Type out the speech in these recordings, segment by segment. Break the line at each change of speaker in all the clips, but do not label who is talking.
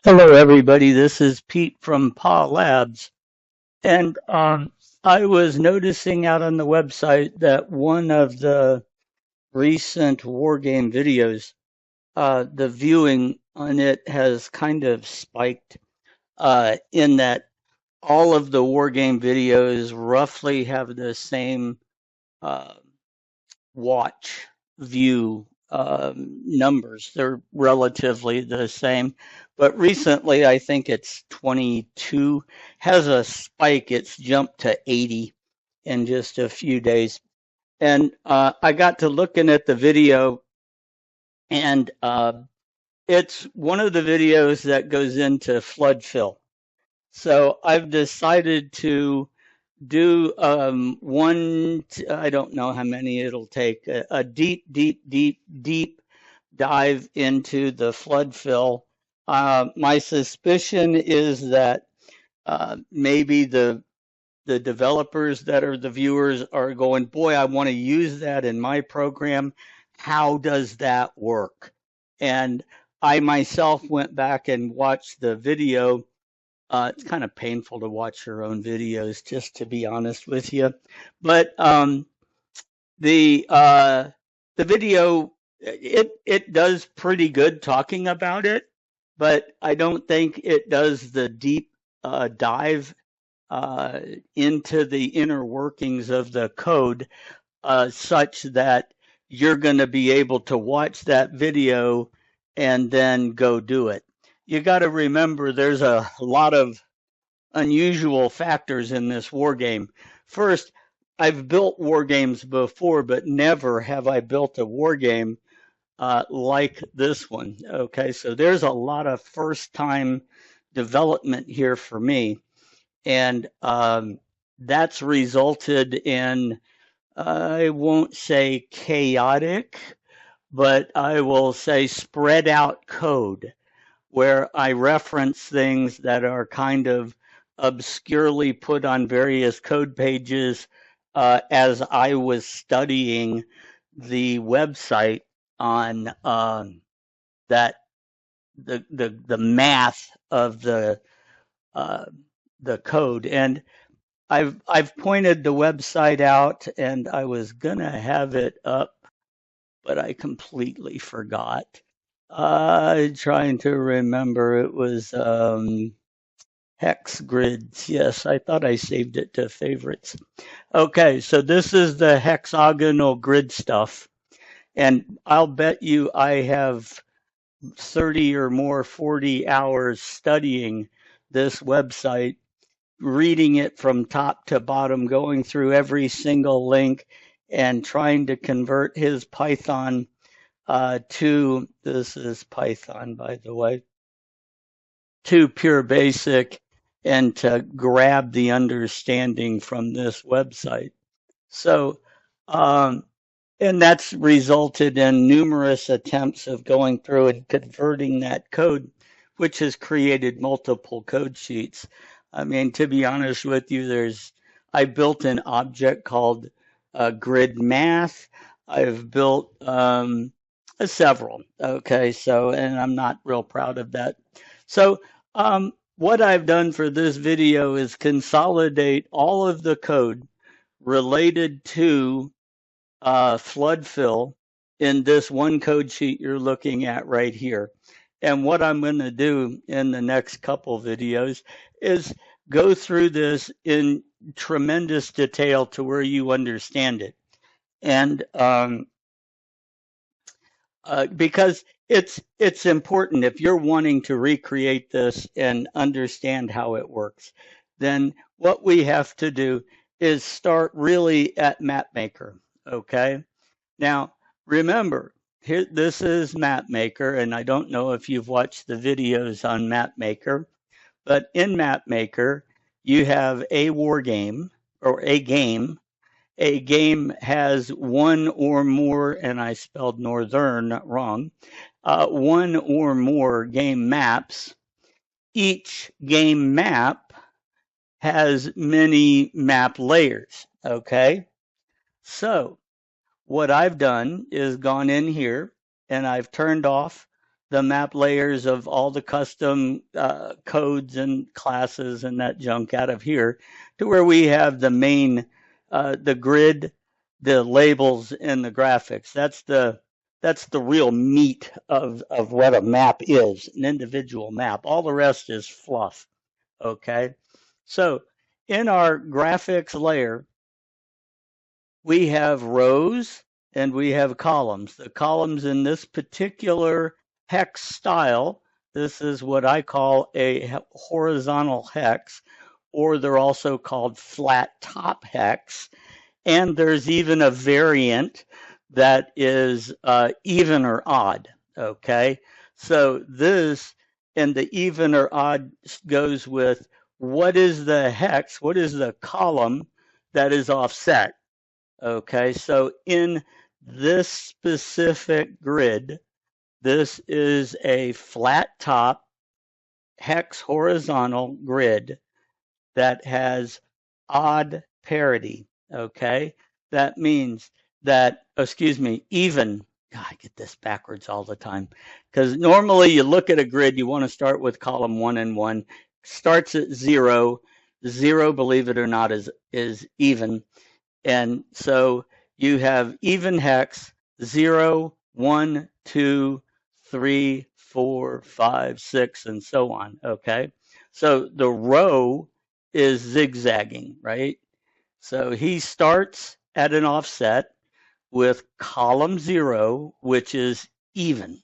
Hello, everybody. This is Pete from PA Labs. And I was noticing out on the website that one of the recent war game videos, the viewing on it has kind of spiked in that all of the war game videos roughly have the same uh, watch view numbers. They're relatively the same. But recently, I think it's 22, has a spike. It's jumped to 80 in just a few days. And I got to looking at the video, and it's one of the videos that goes into FloodFill. So I've decided to do I don't know how many it'll take, a deep dive into the flood fill. My suspicion is that maybe the developers that are the viewers are going, boy, I want to use that in my program. How does that work? And I myself went back and watched the video. It's kind of painful to watch your own videos, just to be honest with you. But the uh, the video, it does pretty good talking about it, but I don't think it does the deep dive uh, into the inner workings of the code, such that you're going to be able to watch that video and then go do it. You got to remember there's a lot of unusual factors in this war game. First, I've built war games before, but never have I built a war game like this one. Okay, so there's a lot of first time development here for me. And that's resulted in, I won't say chaotic, but I will say spread out code where I reference things that are kind of obscurely put on various code pages as I was studying the website on that the math of uh, the code. And I've pointed the website out, and I was gonna have it up, but I completely forgot. Trying to remember, it was hex grids. Yes, I thought I saved it to favorites. Okay, so this is the hexagonal grid stuff, and I'll bet you I have 30 or more, 40 hours studying this website, reading it from top to bottom, going through every single link and trying to convert his Python to, this is Python, by the way, to PureBasic, and to grab the understanding from this website. So, and that's resulted in numerous attempts of going through and converting that code, which has created multiple code sheets. I mean, to be honest with you, I built an object called grid math. I've built several. Okay, so, and I'm not real proud of that. So, what I've done for this video is consolidate all of the code related to flood fill in this one code sheet you're looking at right here. And what I'm going to do in the next couple videos is go through this in tremendous detail to where you understand it. And because it's important, if you're wanting to recreate this and understand how it works, then what we have to do is start really at MapMaker. Okay. Now remember, here this is MapMaker, and I don't know if you've watched the videos on MapMaker, but in MapMaker you have a war game or a game. A game has one or more, and I spelled northern wrong, one or more game maps. Each game map has many map layers. Okay. So what I've done is gone in here and I've turned off the map layers of all the custom codes and classes and that junk out of here to where we have the main, the grid, the labels, and the graphics. That's the real meat of what a map is, an individual map. All the rest is fluff. Okay. So in our graphics layer, we have rows and we have columns. The columns in this particular hex style, this is what I call a horizontal hex, or they're also called flat top hex. And there's even a variant that is even or odd. Okay. So this and the even or odd goes with what is the hex, what is the column that is offset. Okay, so in this specific grid, this is a flat top hex horizontal grid that has odd parity. Okay, that means that, excuse me, even. God, I get this backwards all the time because normally you look at a grid, you want to start with column 1 and 1, starts at 0. 0, believe it or not, is even. And so you have even hex 0, 1, 2, 3, 4, 5, 6, and so on. Okay. So the row is zigzagging, right? So he starts at an offset with column 0, which is even.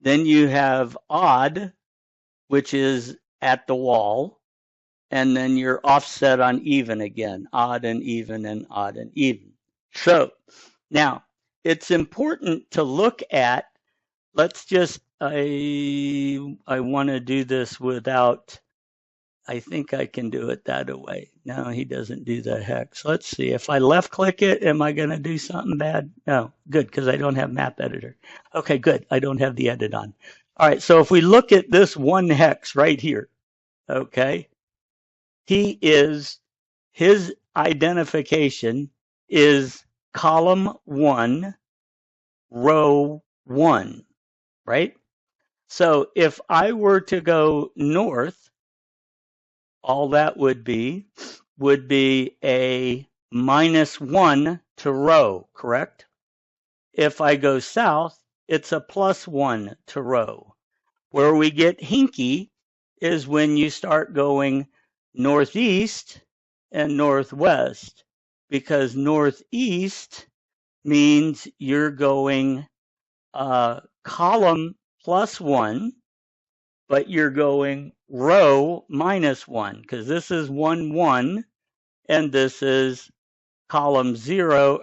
Then you have odd, which is at the wall. And then you're offset on even again, odd and even and odd and even. So now it's important to look at, let's just, I want to do this without, I think I can do it that way. No, he doesn't do the hex. Let's see, if I left click it, am I going to do something bad? No, good, because I don't have map editor. Okay, good, I don't have the edit on. All right, so if we look at this one hex right here, okay, his identification is column 1, row 1, right? So if I were to go north, all that would be a -1 to row, correct? If I go south, it's a +1 to row. Where we get hinky is when you start going northeast and northwest, because northeast means you're going column +1, but you're going row -1, because this is 1, 1, and this is column 0,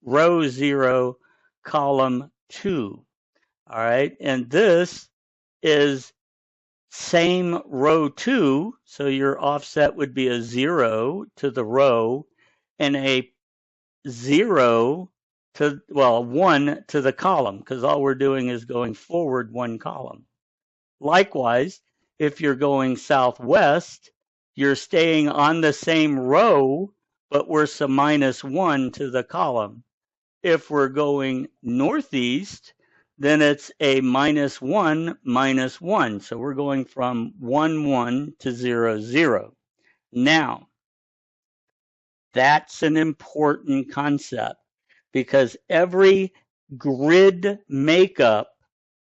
row 0, column 2. All right, and this is same row 2, so your offset would be a 0 to the row and a 0 to, well, 1 to the column, because all we're doing is going forward 1 column. Likewise, if you're going southwest, you're staying on the same row, but we're some -1 to the column. If we're going northeast, then it's a -1, -1. So we're going from 1, 1 to 0, 0. Now, that's an important concept because every grid makeup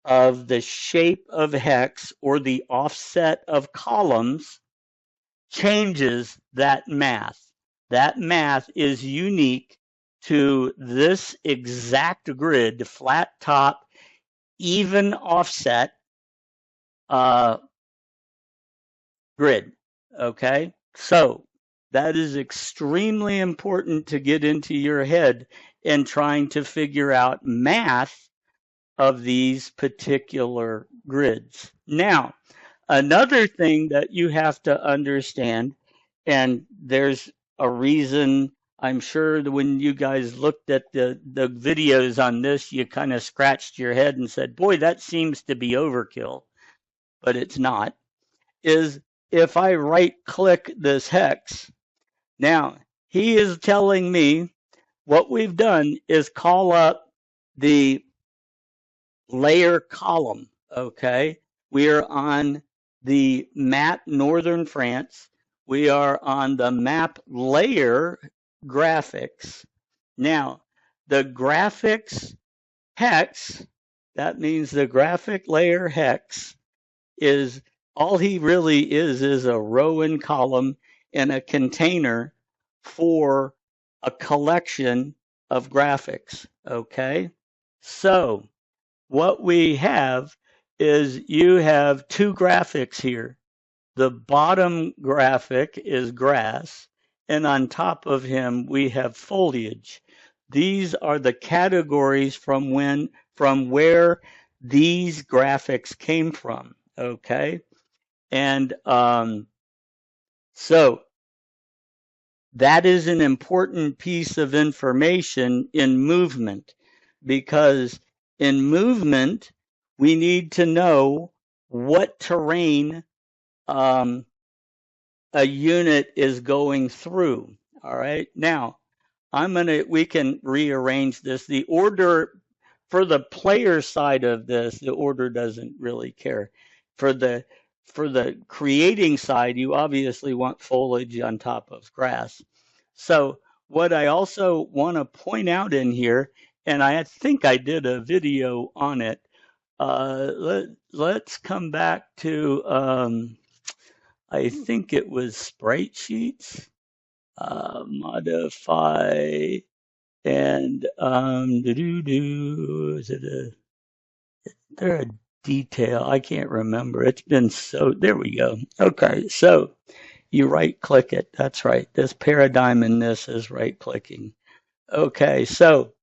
of the shape of hex or the offset of columns changes that math. That math is unique to this exact grid, flat top, even offset grid. Okay, so that is extremely important to get into your head in trying to figure out math of these particular grids. Now, another thing that you have to understand, and there's a reason, I'm sure that when you guys looked at the videos on this, you kind of scratched your head and said, boy, that seems to be overkill, but it's not, is if I right click this hex, now he is telling me what we've done is call up the layer column, okay? We are on the map Northern France. We are on the map layer graphics. Now, the graphics hex, that means the graphic layer hex is all he really is a row and column and a container for a collection of graphics, okay? So what we have is you have two graphics here. The bottom graphic is grass, and on top of him we have foliage. These are the categories from where these graphics came from. Okay, and so that is an important piece of information in movement, because in movement we need to know what terrain um, a unit is going through. All right. Now, we can rearrange this. The order for the player side of this, the order doesn't really care. For the creating side, you obviously want foliage on top of grass. So what I also want to point out in here, and I think I did a video on it. Let's come back to I think it was sprite sheets, modify, and is it there a detail? I can't remember. It's been so, there we go. Okay, so you right click it. That's right. This paradigm in this is right clicking. Okay, so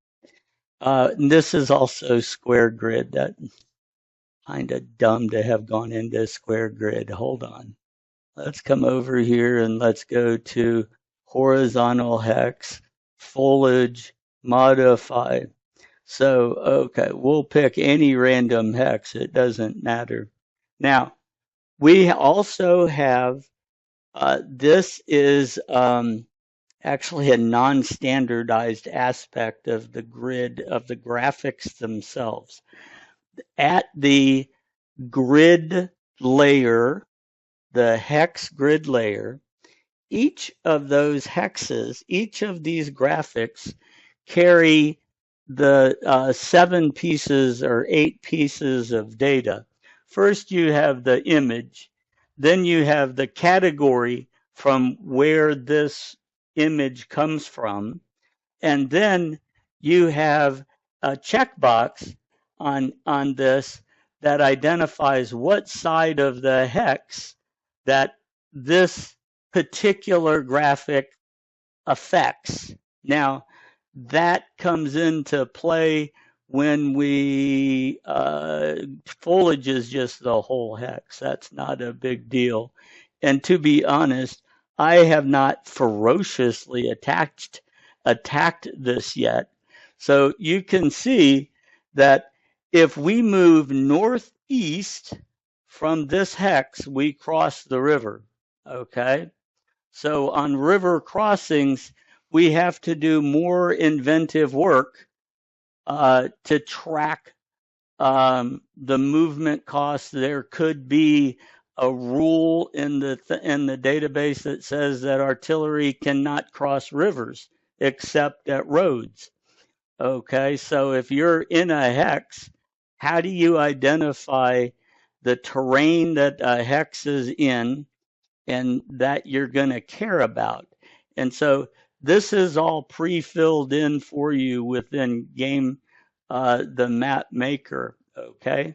this is also square grid. That kind of dumb to have gone into square grid. Hold on. Let's come over here and let's go to horizontal hex, foliage, modify. So, okay, we'll pick any random hex. It doesn't matter. Now, we also have, this is actually a non-standardized aspect of the grid of the graphics themselves. At the grid layer, the hex grid layer, each of those hexes, each of these graphics carry the 7 pieces or 8 pieces of data. First, you have the image, then you have the category from where this image comes from, and then you have a checkbox on this that identifies what side of the hex that this particular graphic affects. Now, that comes into play when foliage is just the whole hex. That's not a big deal. And to be honest, I have not ferociously attacked this yet. So you can see that if we move northeast from this hex, we cross the river. Okay. So on river crossings, we have to do more inventive work to track the movement costs. There could be a rule in the database that says that artillery cannot cross rivers except at roads. Okay, so if you're in a hex, how do you identify the terrain that a hex is in and that you're going to care about? And so this is all pre-filled in for you within game, the map maker. Okay.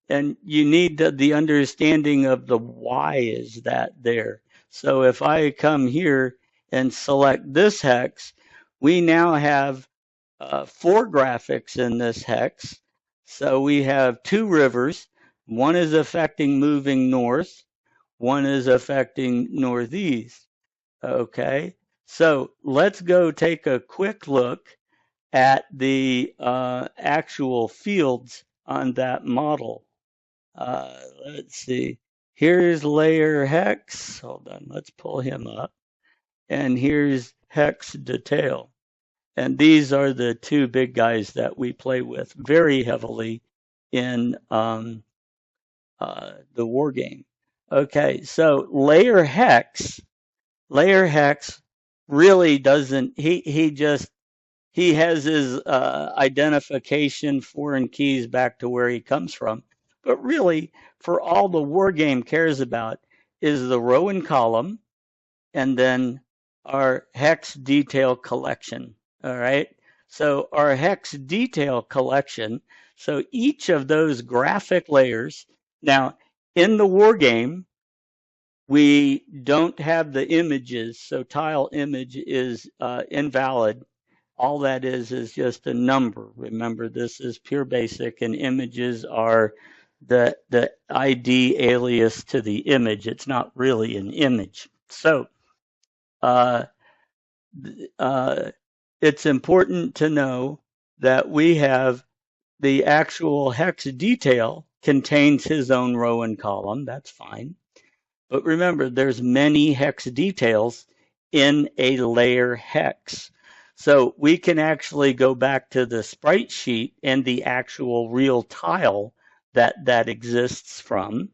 And you need the understanding of the why is that there. So if I come here and select this hex, we now have 4 graphics in this hex. So we have 2 rivers. One is affecting moving north. One is affecting northeast. Okay. So let's go take a quick look at the actual fields on that model. Let's see. Here's layer hex. Hold on. Let's pull him up. And here's hex detail. And these are the 2 big guys that we play with very heavily in the war game. Okay, so layer hex really doesn't. He has his identification foreign keys back to where he comes from. But really, for all the war game cares about is the row and column, and then our hex detail collection. All right. So our hex detail collection. So each of those graphic layers. Now, in the war game, we don't have the images. So tile image is invalid. All that is just a number. Remember, this is PureBasic, and images are the ID alias to the image. It's not really an image. So uh, uh, it's important to know that we have the actual hex detail contains his own row and column. That's fine. But remember, there's many hex details in a layer hex. So we can actually go back to the sprite sheet and the actual real tile that exists from.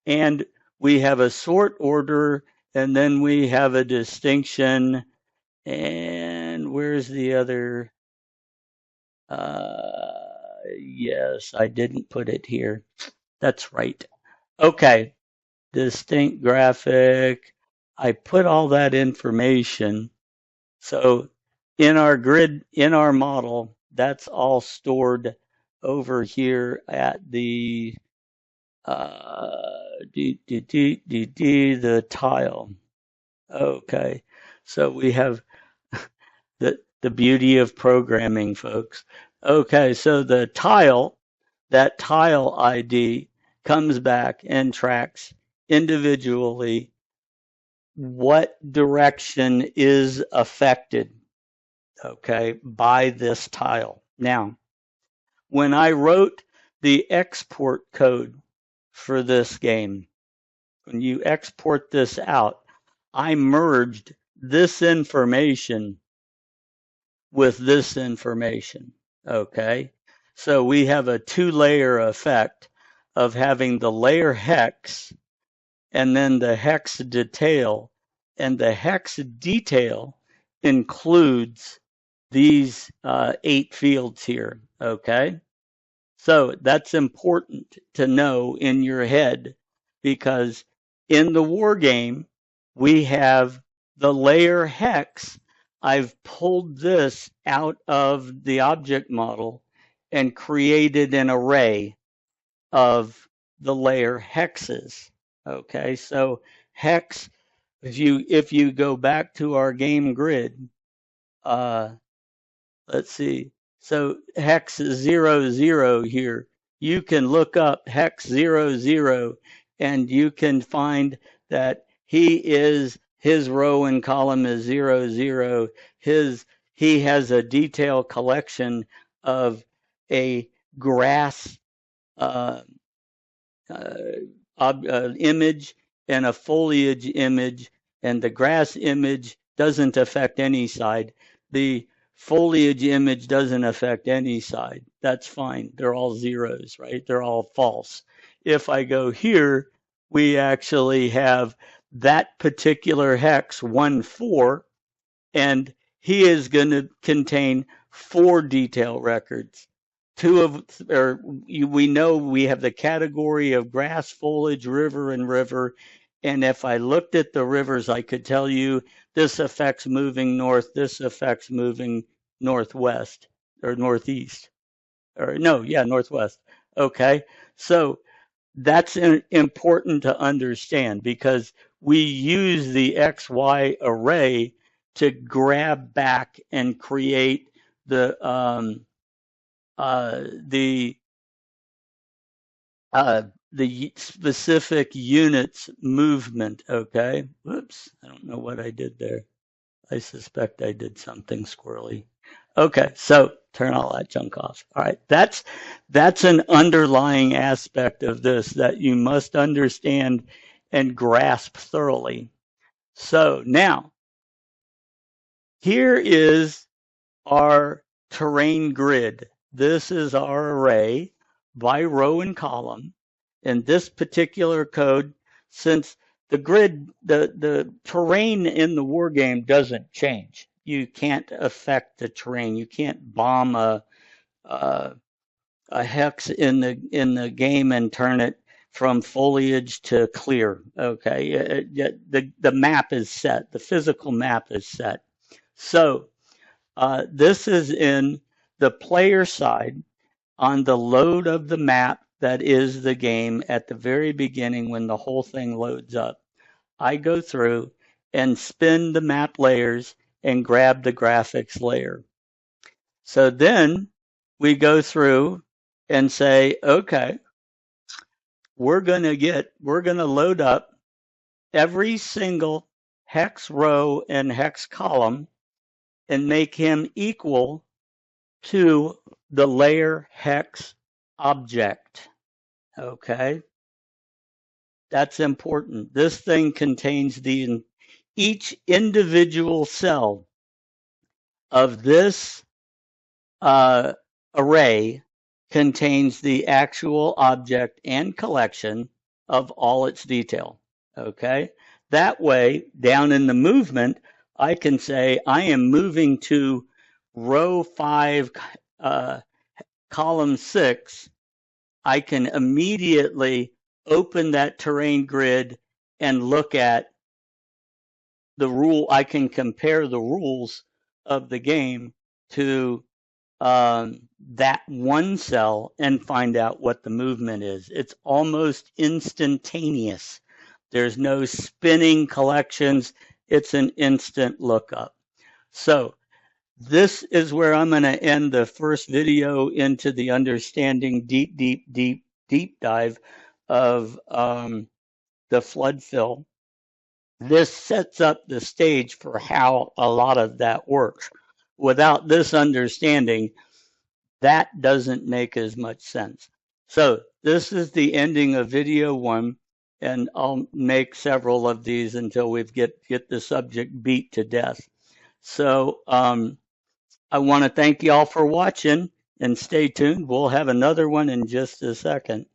And we have a sort order, and then we have a distinction. And where's the other? Yes, I didn't put it here. That's right. Okay. Distinct graphic. I put all that information. So in our grid, in our model, that's all stored over here at the the tile. Okay. So we have the beauty of programming, folks. Okay, so the tile, that tile ID comes back and tracks individually what direction is affected, okay, by this tile. Now, when I wrote the export code for this game, when you export this out, I merged this information with this information, okay? So we have a two-layer effect of having the layer hex and then the hex detail. And the hex detail includes these 8 fields here, okay? So that's important to know in your head because in the war game, we have the layer hex. I've pulled this out of the object model and created an array of the layer hexes. Okay, so hex, if you go back to our game grid, uh, let's see. So hex 00 here. You can look up hex 00 and you can find that his row and column is 00. He has a detailed collection of a grass uh, uh, image and a foliage image, and the grass image doesn't affect any side. The foliage image doesn't affect any side. That's fine. They're all zeros, right? They're all false. If I go here, we actually have that particular hex 1-4, and he is going to contain 4 detail records. We know we have the category of grass, foliage, river, and river. And if I looked at the rivers, I could tell you this affects moving north, this affects moving northwest or northeast. Or no, yeah, northwest. Okay. So that's important to understand because we use the XY array to grab back and create the uh, the the specific units movement. Okay. Whoops. I don't know what I did there. I suspect I did something squirrely. Okay. So turn all that junk off. All right. That's an underlying aspect of this that you must understand and grasp thoroughly. So now here is our terrain grid. This is our array by row and column. In this particular code, since the grid, the terrain in the war game doesn't change. You can't affect the terrain. You can't bomb a, a hex in the game and turn it from foliage to clear. Okay, the map is set. The physical map is set. So this is in the player side on the load of the map that is the game at the very beginning when the whole thing loads up. I go through and spin the map layers and grab the graphics layer. So then we go through and say, okay, we're going to load up every single hex row and hex column and make him equal to the layer hex object. Okay. That's important. This thing contains each individual cell of this array contains the actual object and collection of all its detail. Okay. That way, down in the movement, I can say I am moving to row 5, column 6. I can immediately open that terrain grid and look at the rule. I can compare the rules of the game to that one cell and find out what the movement is. It's almost instantaneous. There's no spinning collections. It's an instant lookup. So this is where I'm going to end the first video into the understanding deep dive of the FloodFill. This sets up the stage for how a lot of that works. Without this understanding, that doesn't make as much sense. So this is the ending of video 1, and I'll make several of these until we get the subject beat to death. So I want to thank you all for watching, and stay tuned. We'll have another one in just a second.